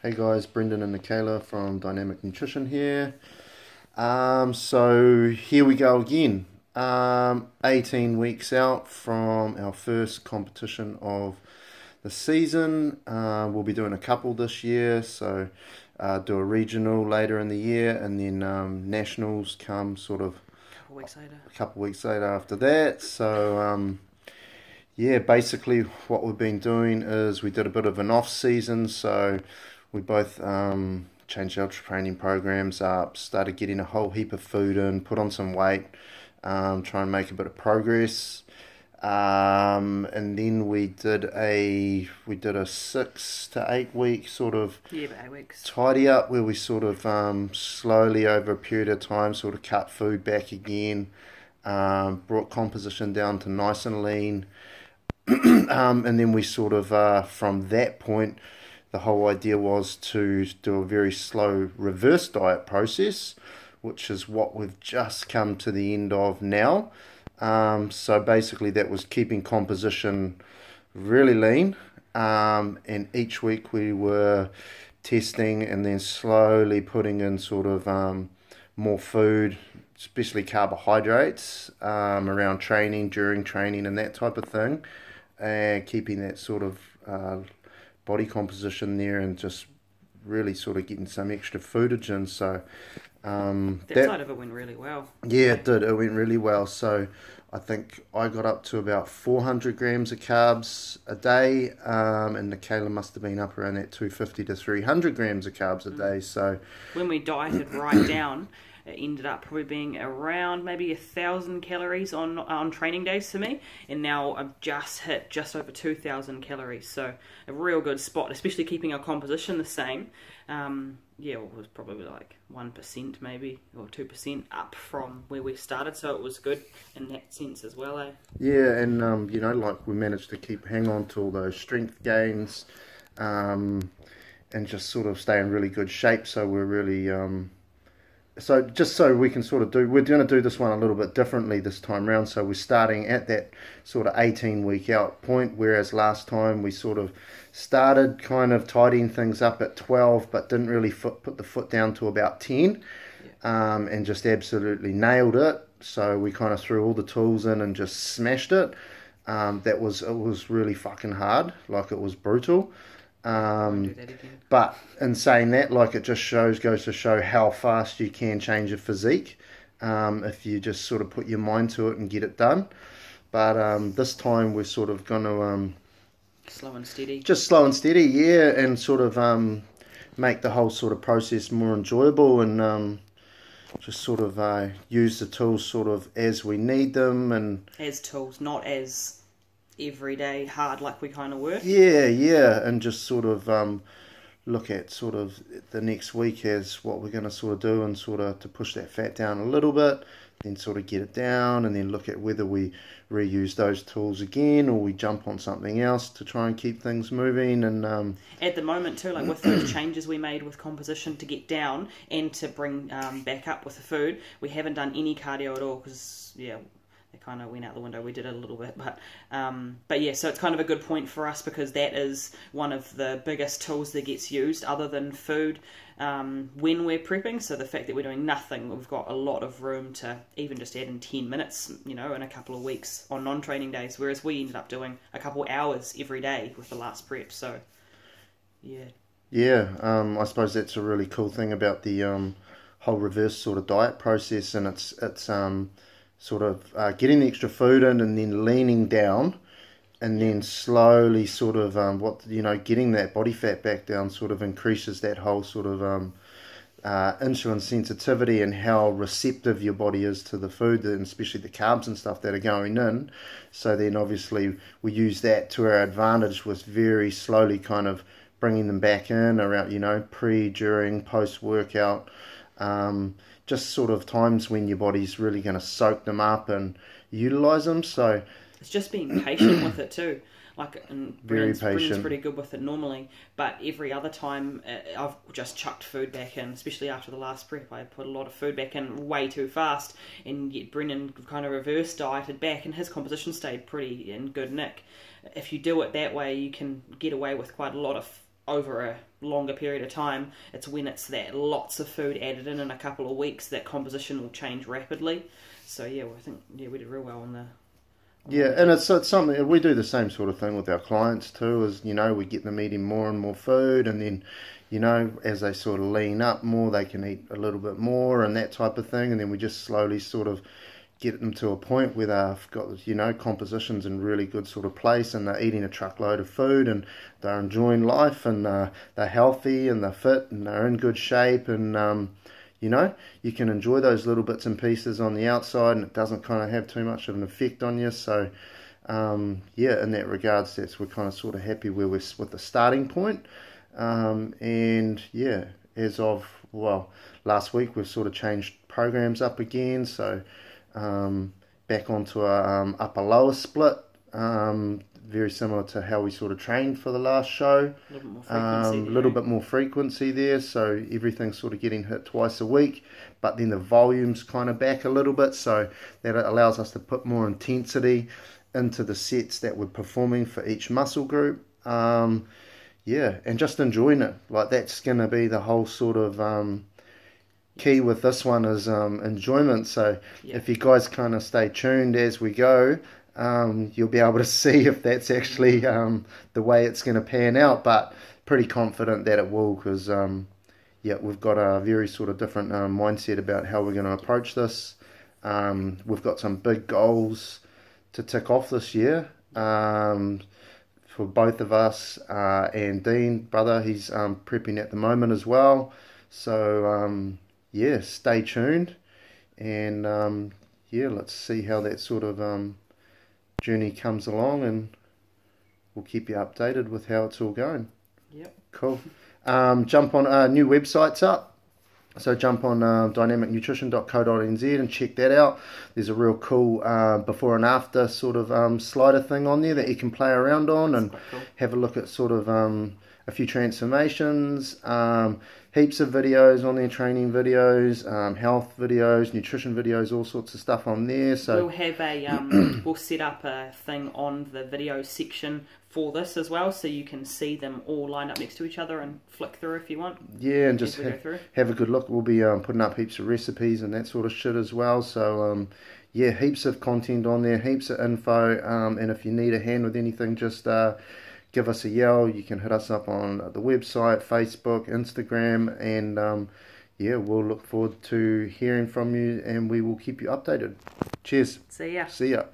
Hey guys, Brendan and Michaela from Dynamic Nutrition here. So here we go again. 18 weeks out from our first competition of the season. We'll be doing a couple this year, so do a regional later in the year, and then nationals come sort of a couple weeks later after that. So yeah, basically what we've been doing is we did a bit of an off season, so we both changed our training programs up, started getting a whole heap of food in, put on some weight, try and make a bit of progress. And then we did a 6 to 8 week sort of about 8 weeks. tidy up where we sort of slowly over a period of time sort of cut food back again, brought composition down to nice and lean. And then we sort of, from that point, the whole idea was to do a very slow reverse diet process, which is what we've just come to the end of now. So basically that was keeping composition really lean, and each week we were testing and then slowly putting in sort of more food, especially carbohydrates, around training, during training and that type of thing, and keeping that sort of body composition there and just really sort of getting some extra foodage in. So that side of it went really well. yeah, it did. It went really well. So I think I got up to about 400 grams of carbs a day, and Michaela must have been up around that 250 to 300 grams of carbs a day. So When we dieted right down, it ended up probably being around maybe 1,000 calories on training days for me, and now I've just hit just over 2,000 calories. So a real good spot, especially keeping our composition the same. Yeah, it was probably like 1% maybe, or 2% up from where we started, so it was good in that sense as well, eh? yeah, and like we managed to hang on to all those strength gains, and just sort of stay in really good shape. So we're really so just so we can sort of we're going to do this one a little bit differently this time round. So we're starting at that sort of 18 week out point, whereas last time we sort of started kind of tidying things up at 12, but didn't really put the foot down to about 10, and just absolutely nailed it. So we kind of threw all the tools in and just smashed it. It was really fucking hard, like it was brutal. Won't do that again. But in saying that, like, it just goes to show how fast you can change your physique, if you just sort of put your mind to it and get it done. But this time we're sort of going to Slow and steady. just slow and steady, yeah, and sort of make the whole sort of process more enjoyable, and just sort of use the tools sort of as we need them, and As tools, not as everyday hard like we kind of work. yeah, and just sort of look at sort of the next week as what we're going to sort of do, and sort of to push that fat down a little bit, then sort of get it down, and then look at whether we reuse those tools again or we jump on something else to try and keep things moving. And At the moment too, like with those changes we made with composition to get down and to bring back up with the food, we haven't done any cardio at all because it kind of went out the window. We did it a little bit, but yeah, so it's kind of a good point for us because that is one of the biggest tools that gets used other than food when we're prepping. So the fact that we're doing nothing, we've got a lot of room to even just add in 10 minutes, in a couple of weeks on non-training days, whereas we ended up doing a couple hours every day with the last prep. So yeah, I suppose that's a really cool thing about the whole reverse sort of diet process, and it's sort of getting the extra food in and then leaning down, and then slowly sort of getting that body fat back down sort of increases that whole sort of insulin sensitivity and how receptive your body is to the food, and especially the carbs and stuff that are going in. So then obviously we use that to our advantage with very slowly kind of bringing them back in around pre, during, post workout, just sort of times when your body's really going to soak them up and utilize them. So it's just being patient with it too. And very Brennan's patient. pretty good with it normally, but every other time I've just chucked food back in, especially after the last prep. I put a lot of food back in way too fast, and yet Brennan kind of reverse dieted back, and his composition stayed pretty in good nick. If you do it that way, you can get away with quite a lot of over a longer period of time, it's when it's that lots of food added in a couple of weeks that composition will change rapidly. So yeah, I think we did real well on the. Yeah, and it's something we do the same sort of thing with our clients too. Is we get them eating more and more food, and then as they sort of lean up more, they can eat a little bit more and that type of thing, and then we just slowly sort of get them to a point where they've got compositions in really good sort of place, and they're eating a truckload of food, and they're enjoying life, and they're healthy, and they're fit, and they're in good shape, and you can enjoy those little bits and pieces on the outside, and it doesn't kind of have too much of an effect on you. So in that regards, we're kind of sort of happy where we're with the starting point. And yeah, as of last week, we've sort of changed programs up again, so back onto a upper lower split, very similar to how we sort of trained for the last show. A little bit more frequency there, so everything's sort of getting hit twice a week, but then the volume's kind of back a little bit, so that allows us to put more intensity into the sets that we're performing for each muscle group. And just enjoying it. Like, that's going to be the whole sort of key with this one is enjoyment. So if you guys kind of stay tuned as we go, you'll be able to see if that's actually the way it's going to pan out, but pretty confident that it will, because we've got a very sort of different mindset about how we're going to approach this. We've got some big goals to tick off this year for both of us, and Dean, brother, he's prepping at the moment as well. So stay tuned, and let's see how that sort of journey comes along, and we'll keep you updated with how it's all going. Yep. Cool. Jump on new websites up. So jump on dynamicnutrition.co.nz and check that out. There's a real cool before and after sort of slider thing on there that you can play around on and have a look at sort of a few transformations, heaps of videos on there, training videos, health videos, nutrition videos, all sorts of stuff on there. So we'll have we'll set up a thing on the video section for this as well, so you can see them all lined up next to each other and flick through if you want. Yeah, and just have a good look. We'll be putting up heaps of recipes and that sort of shit as well. So heaps of content on there, heaps of info, and if you need a hand with anything, just give us a yell. You can hit us up on the website, Facebook, Instagram, and we'll look forward to hearing from you, and we will keep you updated. Cheers. See ya. See ya.